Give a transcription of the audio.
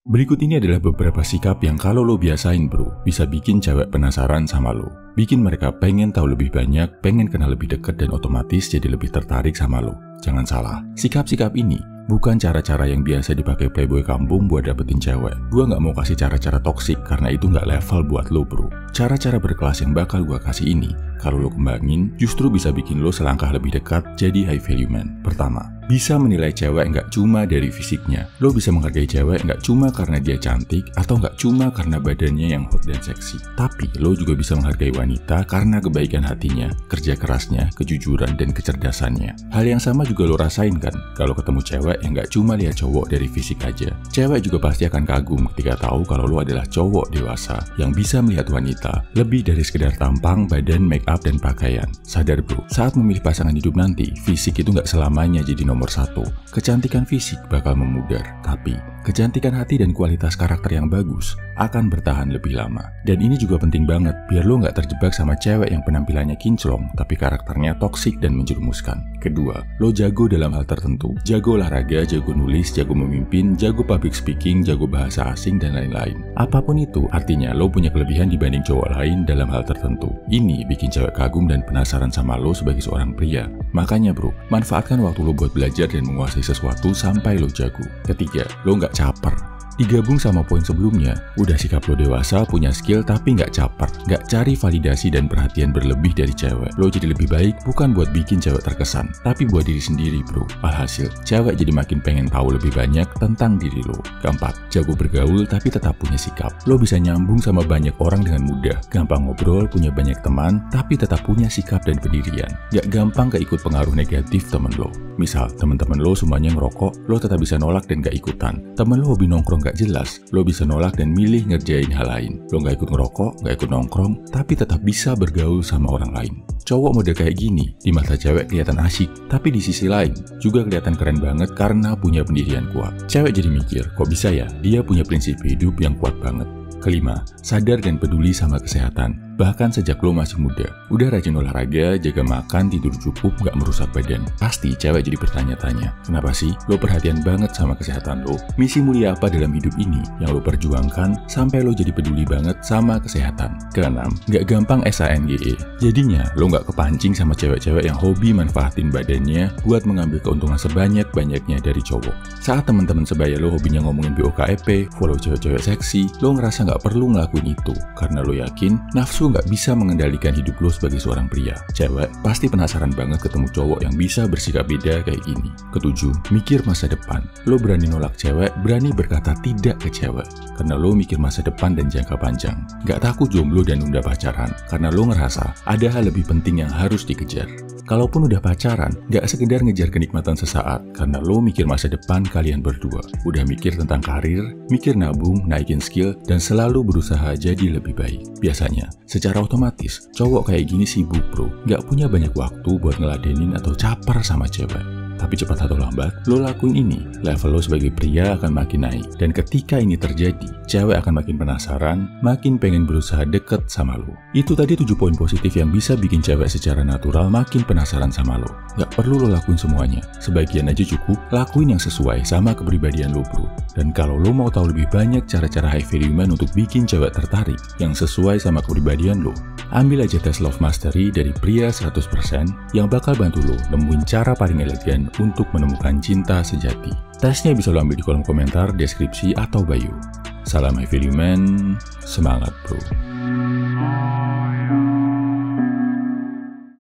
Berikut ini adalah beberapa sikap yang kalau lo biasain bro, bisa bikin cewek penasaran sama lo. Bikin mereka pengen tahu lebih banyak, pengen kenal lebih dekat dan otomatis jadi lebih tertarik sama lo. Jangan salah, sikap-sikap ini bukan cara-cara yang biasa dipakai playboy kampung buat dapetin cewek. Gua nggak mau kasih cara-cara toksik karena itu nggak level buat lo bro. Cara-cara berkelas yang bakal gua kasih ini, kalau lo kembangin, justru bisa bikin lo selangkah lebih dekat jadi high value man. Pertama, bisa menilai cewek nggak cuma dari fisiknya. Lo bisa menghargai cewek nggak cuma karena dia cantik atau nggak cuma karena badannya yang hot dan seksi. Tapi lo juga bisa menghargai wanita karena kebaikan hatinya, kerja kerasnya, kejujuran, dan kecerdasannya. Hal yang sama juga lo rasain kan kalau ketemu cewek yang nggak cuma lihat cowok dari fisik aja. Cewek juga pasti akan kagum ketika tahu kalau lo adalah cowok dewasa yang bisa melihat wanita lebih dari sekedar tampang, badan, make up, dan pakaian. Sadar bro, saat memilih pasangan hidup nanti, fisik itu nggak selamanya jadi nomor satu. Kecantikan fisik bakal memudar, tapi kecantikan hati dan kualitas karakter yang bagus akan bertahan lebih lama. Dan ini juga penting banget biar lo nggak terjebak sama cewek yang penampilannya kinclong tapi karakternya toksik dan menjerumuskan. Kedua, lo jago dalam hal tertentu. Jago olahraga, jago nulis, jago memimpin, jago public speaking, jago bahasa asing, dan lain-lain. Apapun itu, artinya lo punya kelebihan dibanding cowok lain dalam hal tertentu. Ini bikin cewek kagum dan penasaran sama lo sebagai seorang pria. Makanya bro, manfaatkan waktu lo buat belajar dan menguasai sesuatu sampai lo jago. Ketiga, lo nggak caper. Digabung sama poin sebelumnya, udah sikap lo dewasa, punya skill tapi nggak caper, nggak cari validasi dan perhatian berlebih dari cewek. Lo jadi lebih baik bukan buat bikin cewek terkesan, tapi buat diri sendiri bro. Alhasil, cewek jadi makin pengen tahu lebih banyak tentang diri lo. Keempat, jago bergaul tapi tetap punya sikap. Lo bisa nyambung sama banyak orang dengan mudah, gampang ngobrol, punya banyak teman, tapi tetap punya sikap dan pendirian. Nggak gampang keikut pengaruh negatif temen lo. Misal, temen-temen lo semuanya ngerokok, lo tetap bisa nolak dan gak ikutan. Temen lo hobi nongkrong gak jelas, lo bisa nolak dan milih ngerjain hal lain. Lo gak ikut ngerokok, gak ikut nongkrong, tapi tetap bisa bergaul sama orang lain. Cowok model kayak gini, di mata cewek kelihatan asyik, tapi di sisi lain juga kelihatan keren banget karena punya pendirian kuat. Cewek jadi mikir, kok bisa ya, dia punya prinsip hidup yang kuat banget. Kelima, sadar dan peduli sama kesehatan. Bahkan sejak lo masih muda, udah rajin olahraga, jaga makan, tidur cukup, gak merusak badan. Pasti cewek jadi bertanya-tanya, kenapa sih lo perhatian banget sama kesehatan lo? Misi mulia apa dalam hidup ini yang lo perjuangkan sampai lo jadi peduli banget sama kesehatan? Keenam, gak gampang SANGE. Jadinya lo gak kepancing sama cewek-cewek yang hobi manfaatin badannya buat mengambil keuntungan sebanyak-banyaknya dari cowok. Saat teman-teman sebaya lo hobinya ngomongin BOKEP, follow cewek-cewek seksi, lo ngerasa gak perlu ngelakuin itu karena lo yakin nafsu nggak bisa mengendalikan hidup lo sebagai seorang pria. Cewek pasti penasaran banget ketemu cowok yang bisa bersikap beda kayak gini. Ketujuh, mikir masa depan. Lo berani nolak cewek, berani berkata tidak ke cewek karena lo mikir masa depan dan jangka panjang. Nggak takut jomblo dan nunda pacaran karena lo ngerasa ada hal lebih penting yang harus dikejar. Kalaupun udah pacaran, gak sekedar ngejar kenikmatan sesaat, karena lo mikir masa depan kalian berdua. Udah mikir tentang karir, mikir nabung, naikin skill, dan selalu berusaha jadi lebih baik. Biasanya, secara otomatis, cowok kayak gini sibuk bro, gak punya banyak waktu buat ngeladenin atau caper sama cewek. Tapi cepat atau lambat, lo lakuin ini, level lo sebagai pria akan makin naik. Dan ketika ini terjadi, cewek akan makin penasaran, makin pengen berusaha deket sama lo. Itu tadi 7 poin positif yang bisa bikin cewek secara natural makin penasaran sama lo. Gak perlu lo lakuin semuanya, sebagian aja cukup, lakuin yang sesuai sama kepribadian lo bro. Dan kalau lo mau tahu lebih banyak cara-cara high value man untuk bikin cewek tertarik, yang sesuai sama kepribadian lo, ambil aja tes Love Mastery dari Pria 100% yang bakal bantu lo nemuin cara paling elegan untuk menemukan cinta sejati. Tesnya bisa lo ambil di kolom komentar, deskripsi, atau bio. Salam high value man, semangat bro.